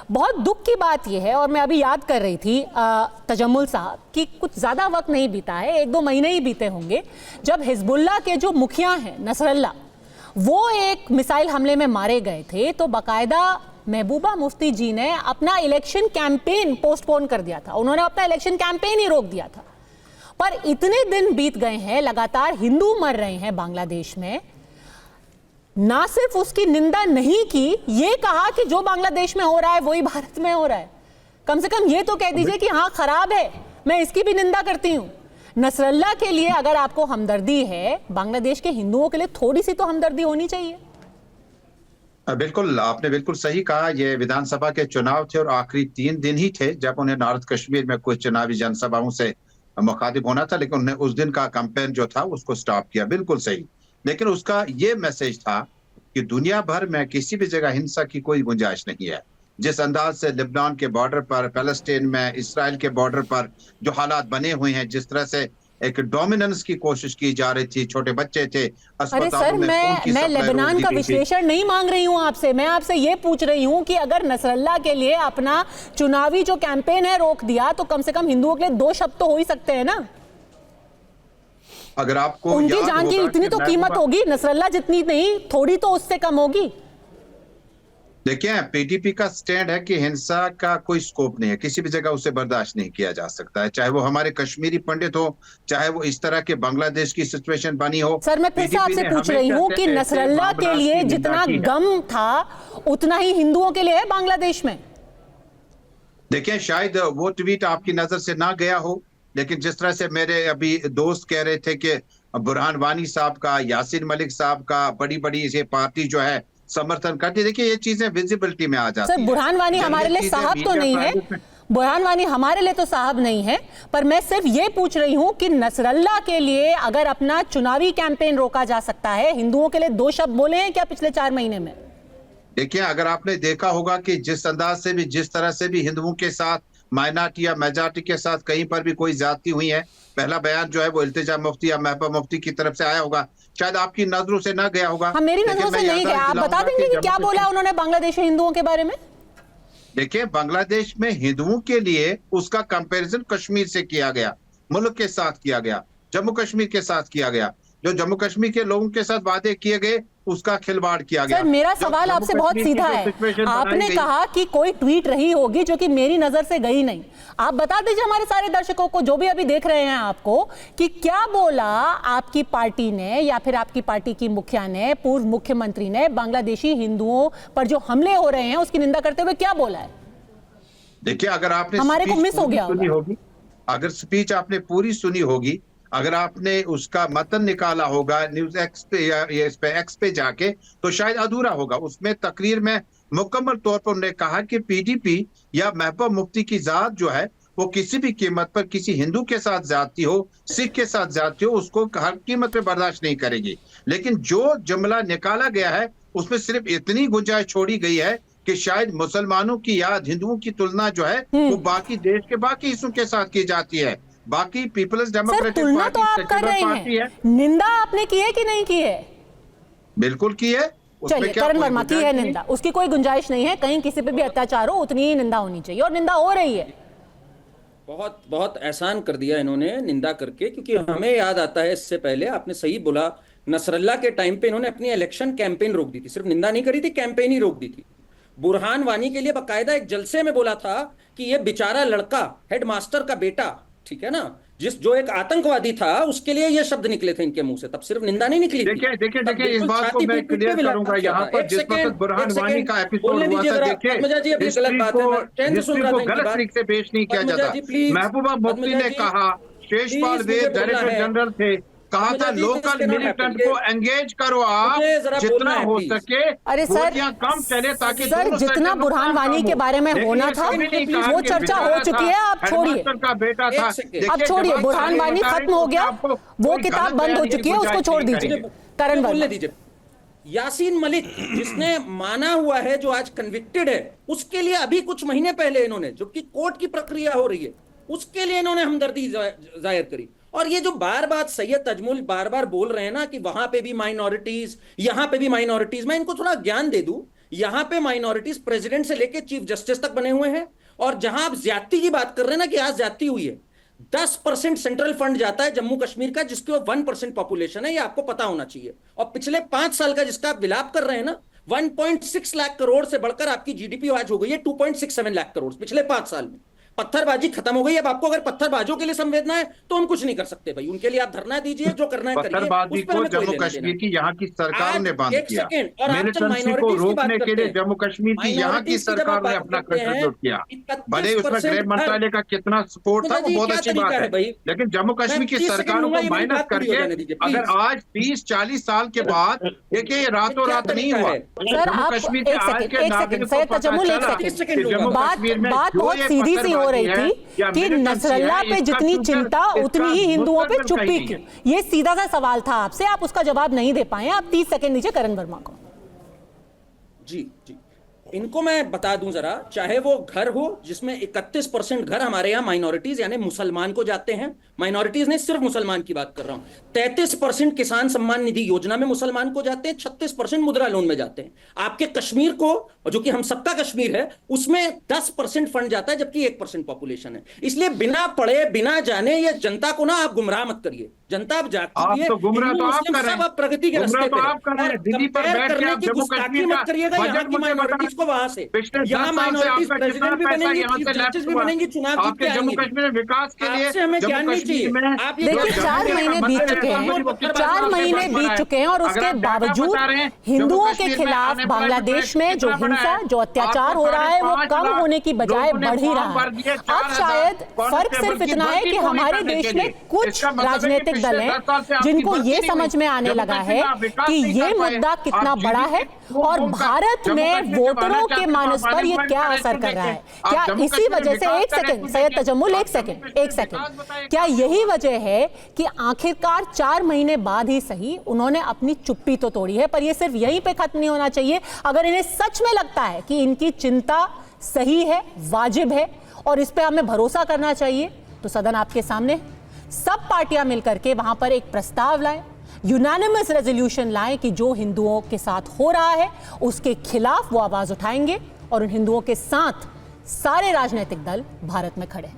बहुत दुख की बात यह है, और मैं अभी याद कर रही थी तजम्मुल साहब कि कुछ ज़्यादा वक्त नहीं बीता है, 1-2 महीने ही बीते होंगे, जब हिजबुल्लाह के जो मुखिया हैं नसरल्ला, वो एक मिसाइल हमले में मारे गए थे, तो बाकायदा महबूबा मुफ्ती जी ने अपना इलेक्शन कैंपेन पोस्टपोन कर दिया था। उन्होंने अपना इलेक्शन कैंपेन ही रोक दिया था। पर इतने दिन बीत गए हैं, लगातार हिंदू मर रहे हैं बांग्लादेश में, ना सिर्फ उसकी निंदा नहीं की, ये कहा कि जो बांग्लादेश में हो रहा है वही भारत में हो रहा है। कम से कम ये तो कह दीजिए कि हाँ खराब है, मैं इसकी भी निंदा करती हूँ। नसरल्ला के लिए अगर आपको हमदर्दी है, बांग्लादेश के हिंदुओं के लिए थोड़ी सी तो हमदर्दी होनी चाहिए। बिल्कुल, आपने बिल्कुल सही कहा। ये विधानसभा के चुनाव थे और आखिरी 3 दिन ही थे जब उन्हें नॉर्थ कश्मीर में कुछ चुनावी जनसभाओं से मुखातिब होना था, लेकिन उन्होंने उस दिन का कैंपेन जो था उसको स्टॉप किया। बिल्कुल सही, लेकिन उसका ये मैसेज था कि दुनिया भर में किसी भी जगह हिंसा की कोई गुंजाइश नहीं है। जिस अंदाज से लेबनान के बॉर्डर पर, पैलेस्टीन में, इसराइल के बॉर्डर पर जो हालात बने हुए हैं, जिस तरह से एक डोमिनेंस की कोशिश की जा रही थी, छोटे बच्चे थे अरे सर, मैं लेबनान का विश्लेषण नहीं मांग रही हूं आपसे, मैं आपसे ये पूछ रही हूं कि अगर नसरल्ला के लिए अपना चुनावी जो कैंपेन है रोक दिया, तो कम से कम हिंदुओं के लिए 2 शब्द तो हो ही सकते हैं ना। अगर आपको उनकी जान की इतनी तो कीमत होगी, नसरल्ला जितनी नहीं, थोड़ी तो उससे कम होगी। देखिए, पीडीपी का स्टैंड है कि हिंसा का कोई स्कोप नहीं है, किसी भी जगह उसे बर्दाश्त नहीं किया जा सकता है, चाहे वो हमारे कश्मीरी पंडित हो, चाहे वो इस तरह के बांग्लादेश की सिचुएशन बनी हो। सर, मैं फिर से आपसे पूछ रही हूँ कि नसरल्ला के लिए जितना गम था उतना ही हिंदुओं के लिए है बांग्लादेश में। देखिए, शायद वो ट्वीट आपकी नजर से ना गया हो, लेकिन जिस तरह से मेरे अभी दोस्त कह रहे थे कि बुरहान वानी साहब का, यासीन मलिक साहब का, बड़ी बड़ी ये पार्टी जो है समर्थन करती, देखिए ये चीजें विजिबिलिटी में आ जाती है। सर, बुरहान वानी हमारे लिए साहब तो नहीं है, बुरहान वानी हमारे लिए तो साहब नहीं है, पर मैं सिर्फ ये पूछ रही हूं कि नसरल्ला के लिए अगर अपना चुनावी कैंपेन रोका जा सकता है, हिंदुओं के लिए 2 शब्द बोले हैं क्या पिछले 4 महीने में? देखिए, अगर आपने देखा होगा कि जिस अंदाज से भी, जिस तरह से भी हिंदुओं के साथ, माइनॉरिटी या मेजॉरिटी के साथ कहीं पर भी कोई ज्यादती हुई है, पहला बयान जो है वो इल्तिजा मुफ्ती या महबूबा मुफ्ती की तरफ से आया होगा, शायद आपकी नजरों से ना गया होगा। हाँ, मेरी नजरों से नहीं गया। आप बता देंगे कि क्या बोला उन्होंने बांग्लादेशी हिंदुओं के बारे में? देखिए, बांग्लादेश में हिंदुओं के लिए उसका कंपैरिजन कश्मीर से किया गया, मुल्क के साथ किया गया, जम्मू कश्मीर के साथ किया गया, जो जम्मू कश्मीर के लोगों के साथ वादे किए गए उसका खिलवाड़ किया गया। सर, मेरा सवाल आपसे बहुत सीधा है। आपने कहा कि कोई ट्वीट रही होगी जो कि मेरी नजर से गई नहीं। आप बता दीजिए हमारे सारे दर्शकों को, जो भी अभी देख रहे हैं आपको, कि क्या बोला आपकी पार्टी ने या फिर आपकी पार्टी की मुखिया ने, पूर्व मुख्यमंत्री ने, बांग्लादेशी हिंदुओं पर जो हमले हो रहे हैं उसकी निंदा करते हुए क्या बोला है? देखिए, अगर आपने हमारे को मिस हो गया होगी, अगर स्पीच आपने पूरी सुनी होगी, अगर आपने उसका मतन निकाला होगा न्यूज एक्स पे या इस पे एक्स पे जाके, तो शायद अधूरा होगा। उसमें तकरीर में मुकम्मल तौर पर उन्होंने कहा कि पीडीपी या महबूबा मुफ्ती की जात जो है वो किसी भी कीमत पर किसी हिंदू के साथ ज्यादती हो, सिख के साथ ज्यादती हो, उसको हर कीमत पे बर्दाश्त नहीं करेगी। लेकिन जो जुमला निकाला गया है उसमें सिर्फ इतनी गुंजाइश छोड़ी गई है कि शायद मुसलमानों की या हिंदुओं की तुलना जो है वो बाकी देश के बाकी हिस्सों के साथ की जाती है। बाकी पीपल्स डेमोक्रेटिक पार्टी तो आप कर रहे हैं, निंदा आपने की है कि नहीं की है? बिल्कुल की है। चलिए, करण वर्मा की है निंदा, उसकी कोई गुंजाइश नहीं है, कहीं किसी पे भी अत्याचार हो उतनी ही निंदा होनी चाहिए, और निंदा हो रही है। बहुत बहुत एहसान कर दिया इन्होंने निंदा करके, क्योंकि हमें याद आता है इससे पहले आपने सही बोला, नसरल्ला के टाइम पे इन्होंने अपनी इलेक्शन कैंपेन रोक दी थी, सिर्फ निंदा नहीं करी थी, कैंपेन ही रोक दी थी। बुरहान वानी के लिए बकायदा एक जलसे में बोला था कि ये बेचारा लड़का, हेडमास्टर का बेटा, ठीक है ना, जो एक आतंकवादी था, उसके लिए ये शब्द निकले थे इनके मुंह से, तब सिर्फ निंदा नहीं निकली। देखिए इस बात को मैं क्लियर करूंगा यहाँ पर, जिस वक्त बुरहान वानी का एपिसोड हुआ था, देखिए हिस्ट्री को गलत तरीके से पेश नहीं किया जाता। महबूबा मुफ्ती ने कहा, शेषपाल वेद डायरेक्टर जनरल थे, कहा था लोकल मिलिटेंट को एंगेज करो आप जितना हो सके। अरे सर, कम चले ताकि सर जितना बुरहान वानी के बारे में होना था वो चर्चा हो चुकी है, आप छोड़िए, का बेटा था, अब छोड़िए, बुरहान वानी खत्म हो गया, वो किताब बंद हो चुकी है, उसको छोड़ दीजिए। करण बोलने दीजिए। यासीन मलिक जिसने माना हुआ है, जो आज कन्विक्टेड है, उसके लिए अभी कुछ महीने पहले इन्होंने, जो कि कोर्ट की प्रक्रिया हो रही है, उसके लिए इन्होंने हमदर्दी जाहिर करी। और ये जो बार बार सैयद तजमुल बार बार बोल रहे हैं ना कि वहां पे भी माइनॉरिटीज, यहां पे भी माइनॉरिटीज, मैं इनको थोड़ा ज्ञान दे दूं यहां पे माइनॉरिटीज प्रेसिडेंट से लेके चीफ जस्टिस तक बने हुए हैं। और जहां आप ज्यादती की बात कर रहे हैं ना कि आज ज्यादती हुई है, 10% सेंट्रल फंड जाता है जम्मू कश्मीर का, जिसकी 1% पॉपुलेशन है, ये आपको पता होना चाहिए। और पिछले 5 साल का जिसका आप विलाप कर रहे हैं ना, 1.6 लाख करोड़ से बढ़कर आपकी जीडीपी आज हो गई है 2.67 लाख करोड़ पिछले 5 साल में। पत्थरबाजी खत्म हो गई। अब आपको अगर पत्थरबाजों के लिए संवेदना है तो हम कुछ नहीं कर सकते भाई, उनके लिए आप धरना दीजिए, जो करना है करिए। पत्थरबाजी को जम्मू कश्मीर की यहाँ की सरकारों ने बंद किया। मिलिटेंसी को रोकने के लिए जम्मू कश्मीर की यहाँ की सरकार ने अपना कंट्रीब्यूट किया। भले उसमें गृह मंत्रालय का कितना सपोर्ट था, वो बहुत अच्छी बात है, लेकिन जम्मू कश्मीर की सरकारों को माइनस करके अगर आज 20-40 साल के बाद देखिए, ये रातों रात नहीं हुआ। जम्मू कश्मीर के आज के नागरिकों को पता चला बात बहुत सीधी सी हो रही थी कि नसरल्ला पे जितनी चिंता उतनी ही हिंदुओं पे चुप्पी क्यों? ये सीधा सा सवाल था आपसे, आप उसका जवाब नहीं दे पाए। आप 30 सेकंड दीजिए करण वर्मा को। जी, इनको मैं बता दूं जरा, चाहे वो घर हो जिसमें 31% घर हमारे यहाँ माइनॉरिटीज यानी मुसलमान को जाते हैं, माइनॉरिटीज नहीं सिर्फ मुसलमान की बात कर रहा हूं, 33% किसान सम्मान निधि योजना में मुसलमान को जाते हैं, 36% मुद्रा लोन में जाते हैं। आपके कश्मीर को, जो कि हम सबका कश्मीर है, उसमें 10% फंड जाता है, जबकि 1% पॉपुलेशन है। इसलिए बिना पढ़े बिना जाने ये जनता को ना आप गुमराह मत करिए। जनता आप जागती है, आप प्रगति के रास्ते पे करने की गुस्ताखी मत करिएगा। यहाँ की माइनॉरिटीज को वहां से, यहाँ माइनॉरिटीज प्रेसिडेंट भी बनेंगी, चीफ जस्टिस भी बनेंगी, चुनाव जीत के आएंगी। विकास के लिए आपसे हमें ज्ञान नहीं चाहिए। आप ये देखिए 4 महीने बीत चुके हैं, 4 महीने बीत चुके हैं और उसके बावजूद हिंदुओं के खिलाफ बांग्लादेश में जो हिंसा, जो अत्याचार हो रहा है, वो कम होने की बजाय बढ़ ही रहा है। अब शायद फर्क सिर्फ इतना है कि हमारे देश में कुछ राजनीतिक दल हैं जिनको ये समझ में आने लगा है कि ये मुद्दा कितना बड़ा है और भारत में वोटरों के मानस पर ये क्या असर कर रहा है। क्या इसी वजह से, एक सेकंड सैयद तजम्मुल, एक सेकंड, क्या यही वजह है कि आखिरकार 4 महीने बाद ही सही उन्होंने अपनी चुप्पी तो तोड़ी है, पर यह सिर्फ यहीं पे खत्म नहीं होना चाहिए। अगर इन्हें सच में लगता है कि इनकी चिंता सही है, वाजिब है और इस पे हमें भरोसा करना चाहिए, तो सदन आपके सामने, सब पार्टियां मिलकर के वहां पर एक प्रस्ताव लाएं, यूनानिमस रेजोल्यूशन लाएं कि जो हिंदुओं के साथ हो रहा है उसके खिलाफ वो आवाज उठाएंगे और उन हिंदुओं के साथ सारे राजनीतिक दल भारत में खड़े हैं।